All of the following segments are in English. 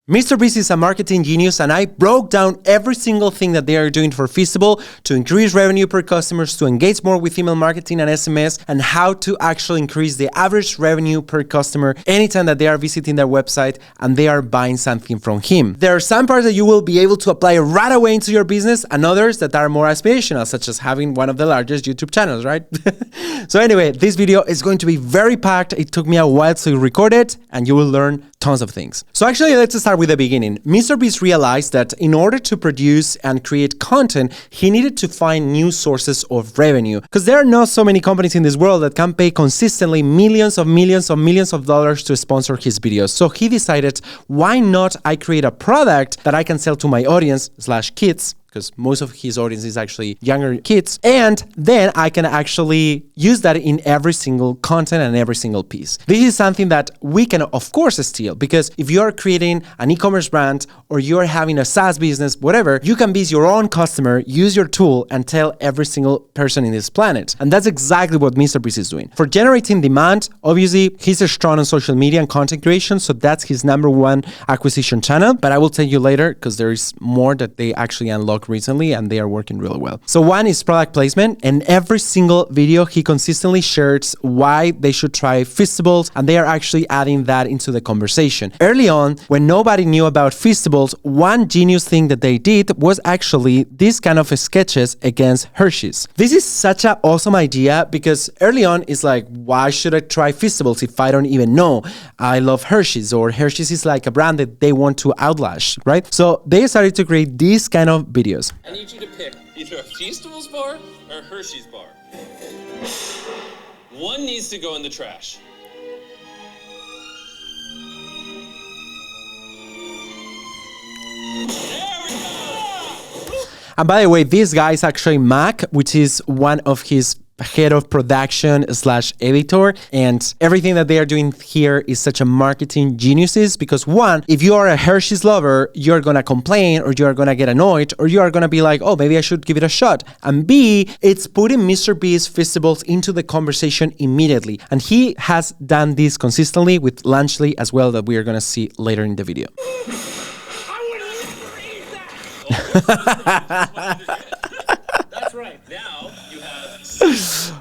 MrBeast is a marketing genius, and I broke down every single thing that they are doing for Feastable to increase revenue per customers, to engage more with email marketing and SMS, and how to actually increase the average revenue per customer anytime that they are visiting their website and they are buying something from him. There are some parts that you will be able to apply right away into your business, and others that are more aspirational, such as having one of the largest YouTube channels, right? So anyway, this video is going to be very packed. It took me a while to record it, and you will learn tons of things. So actually, let's start with the beginning. MrBeast realized that in order to produce and create content, he needed to find new sources of revenue, because there are not so many companies in this world that can pay consistently millions of dollars to sponsor his videos. So he decided, why not I create a product that I can sell to my audience / kids, because most of his audience is actually younger kids, and then I can actually use that in every single content and every single piece. This is something that we can, of course, steal, because if you are creating an e-commerce brand or you are having a SaaS business, whatever, you can be your own customer, use your tool, and tell every single person in this planet. And that's exactly what MrBeast is doing. For generating demand, obviously, he's strong on social media and content creation, so that's his #1 acquisition channel, but I will tell you later, because there is more that they actually unlock recently and they are working really well. So one is product placement, and every single video he consistently shares why they should try Feastables, and they are actually adding that into the conversation. Early on, when nobody knew about Feastables, one genius thing that they did was actually this kind of sketches against Hershey's. This is such an awesome idea, because early on it's like, why should I try Feastables if I don't even know I love Hershey's, or Hershey's is like a brand that they want to outlash, right? So they started to create these kind of videos. I need you to pick either a Feastables bar or a Hershey's bar. One needs to go in the trash. There we go! And by the way, this guy is actually Mac, which is one of his head of production / editor, and everything that they are doing here is such a marketing geniuses, because one, if you are a Hershey's lover, you're gonna complain, or you're gonna get annoyed, or you are gonna be like, oh, maybe I should give it a shot. And B, it's putting MrBeast Feastables into the conversation immediately, and he has done this consistently with Lunchly as well, that we are gonna see later in the video. That's right. Now you have.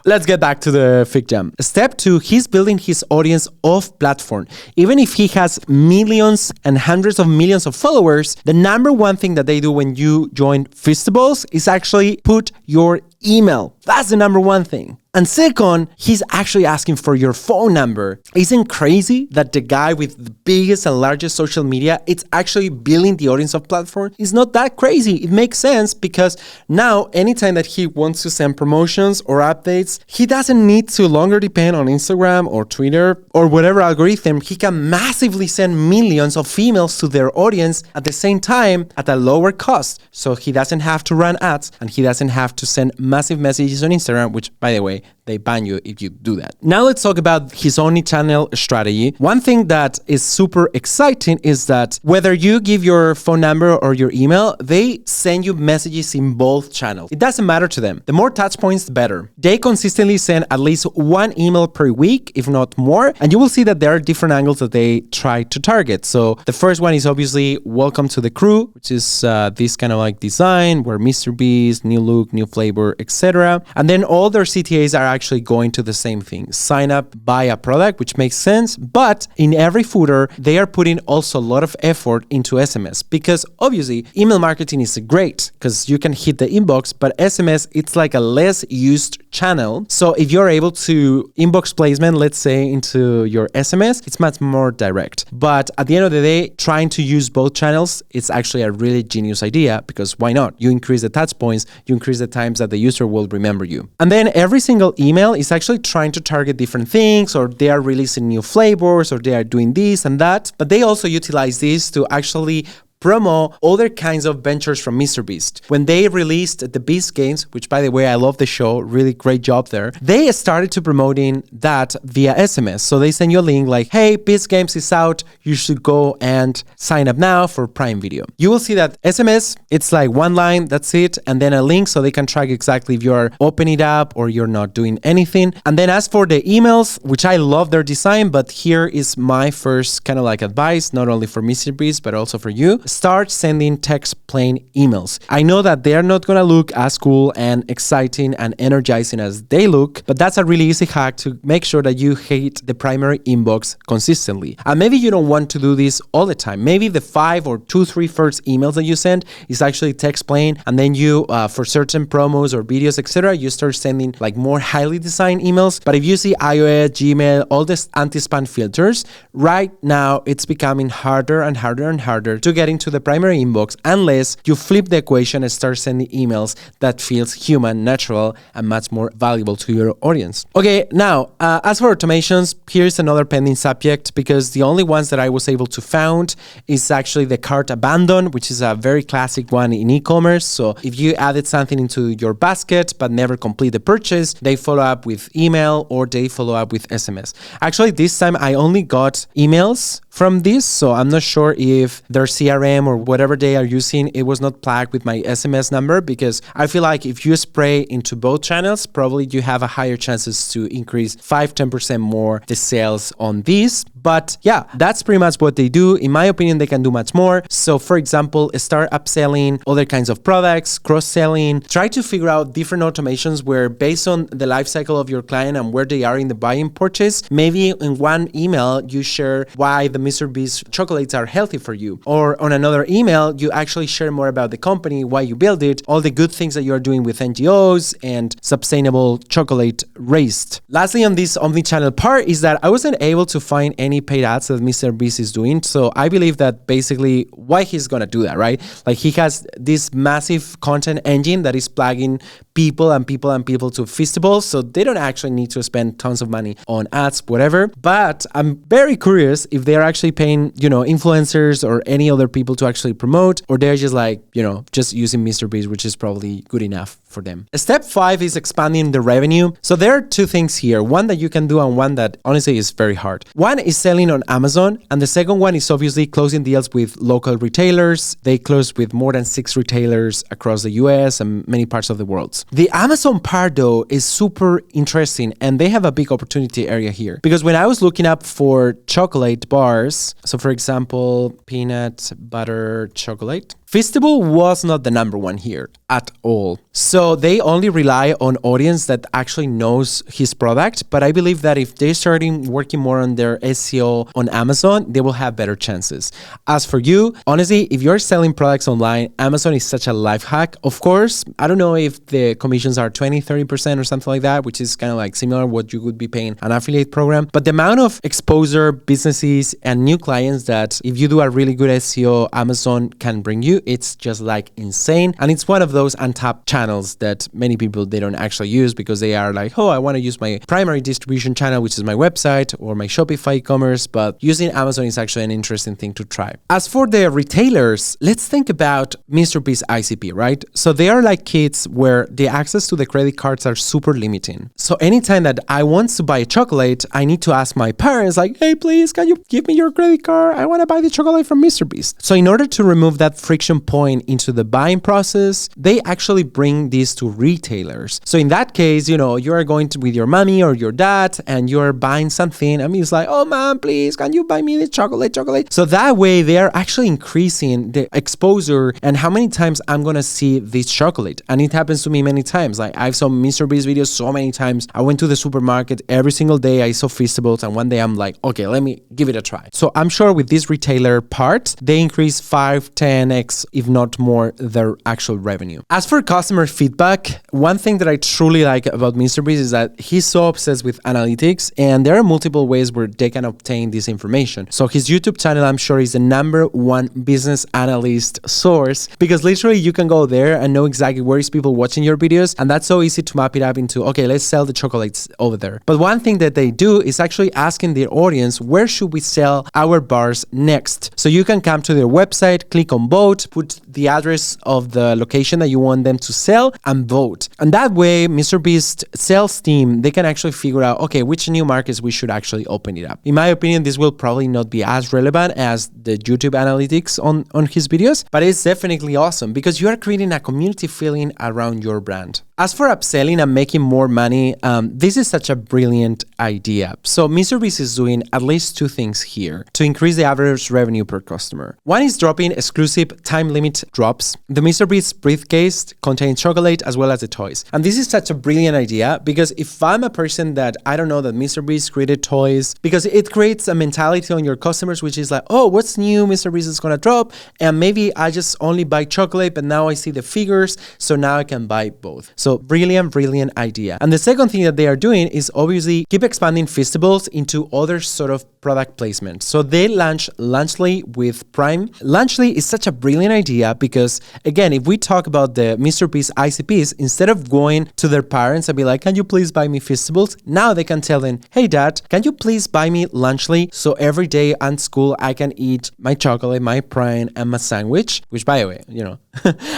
Let's get back to the Fig Jam. Step 2, he's building his audience off platform. Even if he has millions and hundreds of millions of followers, the #1 thing that they do when you join Feastables is actually put your email. That's the #1 thing. And second, he's actually asking for your phone number. Isn't crazy that the guy with the biggest and largest social media, it's actually building the audience of platform? It's not that crazy. It makes sense, because now anytime that he wants to send promotions or updates, he doesn't need to longer depend on Instagram or Twitter or whatever algorithm. He can massively send millions of emails to their audience at the same time at a lower cost. So he doesn't have to run ads, and he doesn't have to send massive messages on Instagram, which, by the way, they ban you if you do that. Now let's talk about his omni-channel strategy. One thing that is super exciting is that whether you give your phone number or your email, they send you messages in both channels. It doesn't matter to them. The more touch points, the better. They consistently send at least 1 email per week, if not more, and you will see that there are different angles that they try to target. So the first one is obviously welcome to the crew, which is this kind of like design where MrBeast, new look, new flavor, etc. And then all their CTAs are actually going to the same thing. Sign up, buy a product, which makes sense. But in every footer, they are putting also a lot of effort into SMS, because obviously email marketing is great because you can hit the inbox, but SMS, it's like a less used channel. So if you're able to inbox placement, let's say, into your SMS, it's much more direct. But at the end of the day, trying to use both channels, it's actually a really genius idea, because why not? You increase the touch points, you increase the times that the user will remember you. And then every single email is actually trying to target different things, or they are releasing new flavors, or they are doing this and that. But they also utilize this to actually promo other kinds of ventures from MrBeast. When they released the Beast games, which by the way, I love the show, really great job there, they started to promoting that via SMS. So they send you a link like, hey, Beast games is out, you should go and sign up now for Prime Video. You will see that SMS, it's like one line, that's it, and then a link so they can track exactly if you're opening it up or you're not doing anything. And then as for the emails, which I love their design, but here is my first kind of like advice, not only for MrBeast, but also for you. Start sending text plain emails. I know that they're not gonna look as cool and exciting and energizing as they look, but that's a really easy hack to make sure that you hit the primary inbox consistently. And maybe you don't want to do this all the time. Maybe the 5 or 2, 3 first emails that you send is actually text plain, and then you, for certain promos or videos, etc., you start sending like more highly designed emails. But if you see iOS, Gmail, all this anti-spam filters, right now it's becoming harder and harder and harder to get into the primary inbox unless you flip the equation and start sending emails that feels human, natural, and much more valuable to your audience. Okay, now, as for automations, here's another pending subject because the only ones that I was able to found is actually the cart abandon, which is a very classic one in e-commerce. So if you added something into your basket but never complete the purchase, they follow up with email or they follow up with SMS. Actually, this time I only got emails from this, so I'm not sure if their CRM or whatever they are using, it was not plugged with my SMS number, because I feel like if you spray into both channels, probably you have a higher chances to increase 5-10% more the sales on these. But yeah, that's pretty much what they do. In my opinion, they can do much more. So for example, start upselling other kinds of products, cross-selling, try to figure out different automations where based on the life cycle of your client and where they are in the buying purchase, maybe in one email, you share why the MrBeast chocolates are healthy for you. Or on another email, you actually share more about the company, why you build it, all the good things that you are doing with NGOs and sustainable chocolate raised. Lastly, on this omni-channel part is that I wasn't able to find any paid ads that MrBeast is doing. So I believe that basically why he's going to do that, right? Like he has this massive content engine that is plugging people to Feastable. So they don't actually need to spend tons of money on ads, whatever. But I'm very curious if they're actually paying, influencers or any other people to actually promote, or they're just like, just using MrBeast, which is probably good enough for them. Step 5 is expanding the revenue. So there are two things here, one that you can do and one that honestly is very hard. One is selling on Amazon, and the second one is obviously closing deals with local retailers. They close with more than 6 retailers across the US and many parts of the world. The Amazon part though is super interesting, and they have a big opportunity area here, because when I was looking up for chocolate bars, so for example, peanut butter chocolate, Feastable was not the number one here at all. So they only rely on audience that actually knows his product. But I believe that if they're starting working more on their SEO on Amazon, they will have better chances. As for you, honestly, if you're selling products online, Amazon is such a life hack. Of course, I don't know if the commissions are 20-30% or something like that, which is kind of like similar what you would be paying an affiliate program. But the amount of exposure, businesses, and new clients that if you do a really good SEO, Amazon can bring you, it's just like insane. And it's one of those untapped channels that many people, they don't actually use because they are like, oh, I want to use my primary distribution channel, which is my website or my Shopify e-commerce, but using Amazon is actually an interesting thing to try. As for the retailers, let's think about MrBeast ICP, right? So they are like kids where the access to the credit cards are super limiting. So anytime that I want to buy a chocolate, I need to ask my parents like, hey, please, can you give me your credit card? I want to buy the chocolate from MrBeast. So in order to remove that friction point into the buying process, they actually bring this to retailers. So in that case, you are going to with your mommy or your dad and you're buying something. I mean, it's like, oh mom, please, can you buy me the chocolate? So that way they are actually increasing the exposure and how many times I'm going to see this chocolate. And it happens to me many times. Like I've saw MrBeast videos so many times. I went to the supermarket every single day. I saw Feastables, and one day I'm like, okay, let me give it a try. So I'm sure with this retailer part, they increase 5-10x times, if not more, their actual revenue. As for customer feedback, one thing that I truly like about MrBeast is that he's so obsessed with analytics, and there are multiple ways where they can obtain this information. So his YouTube channel, I'm sure, is the #1 business analyst source, because literally you can go there and know exactly where is people watching your videos, and that's so easy to map it up into, okay, let's sell the chocolates over there. But one thing that they do is actually asking their audience, where should we sell our bars next? So you can come to their website, click on vote, put the address of the location that you want them to sell, and vote. And that way, MrBeast sales team, they can actually figure out, okay, which new markets we should actually open it up. In my opinion, this will probably not be as relevant as the YouTube analytics on his videos, but it's definitely awesome because you are creating a community feeling around your brand. As for upselling and making more money, this is such a brilliant idea. So MrBeast is doing at least 2 things here to increase the average revenue per customer. One is dropping exclusive time limit drops. The MrBeast briefcase contains chocolate as well as the toys. And this is such a brilliant idea because if I'm a person that I don't know that MrBeast created toys, because it creates a mentality on your customers, which is like, oh, what's new? MrBeast is gonna drop. And maybe I just only buy chocolate, but now I see the figures, so now I can buy both. So brilliant idea. And the second thing that they are doing is obviously keep expanding Feastables into other sort of product placement. So they launched Lunchly with Prime. Lunchly is such a brilliant idea because, again, if we talk about the MrBeast ICPs, instead of going to their parents and be like, can you please buy me Feastables? Now they can tell them, hey dad, can you please buy me Lunchly so every day at school I can eat my chocolate, my Prime, and my sandwich, which by the way,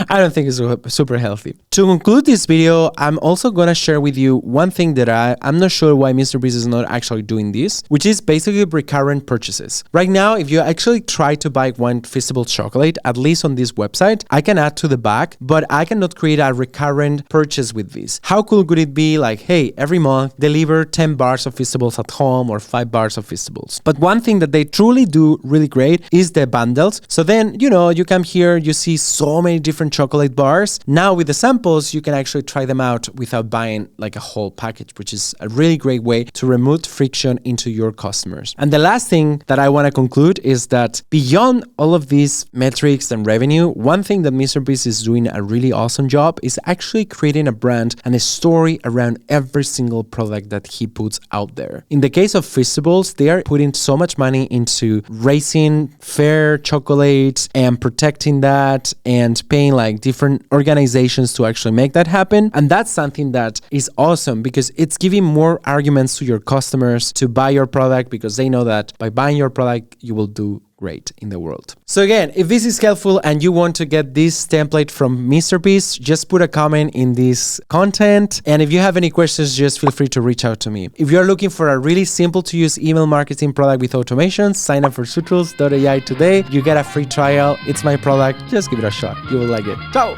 I don't think is super healthy. To conclude this video, I'm also gonna share with you one thing that I'm not sure why MrBeast is not actually doing this, which is basically recurrent purchases. Right now, if you actually try to buy one Feastable chocolate, at least on this website, I can add to the bag, but I cannot create a recurrent purchase with this. How cool could it be like, hey, every month deliver 10 bars of Feastables at home or 5 bars of Feastables? But one thing that they truly do really great is the bundles. So then, you come here, you see so many different chocolate bars. Now with the samples, you can actually try them out without buying like a whole package, which is a really great way to remove friction into your customers. And the last thing that I want to conclude is that beyond all of these metrics and revenue, one thing that MrBeast is doing a really awesome job is actually creating a brand and a story around every single product that he puts out there. In the case of Feastables, they are putting so much money into raising fair chocolates and protecting that and paying like different organizations to actually make that happen. And that's something that is awesome because it's giving more arguments to your customers to buy your product because they know that by buying your product, you will do great in the world. So again, if this is helpful and you want to get this template from MrBeast, just put a comment in this content. And if you have any questions, just feel free to reach out to me. If you're looking for a really simple to use email marketing product with automation, sign up for Sutools.ai today. You get a free trial. It's my product. Just give it a shot. You will like it. Ciao.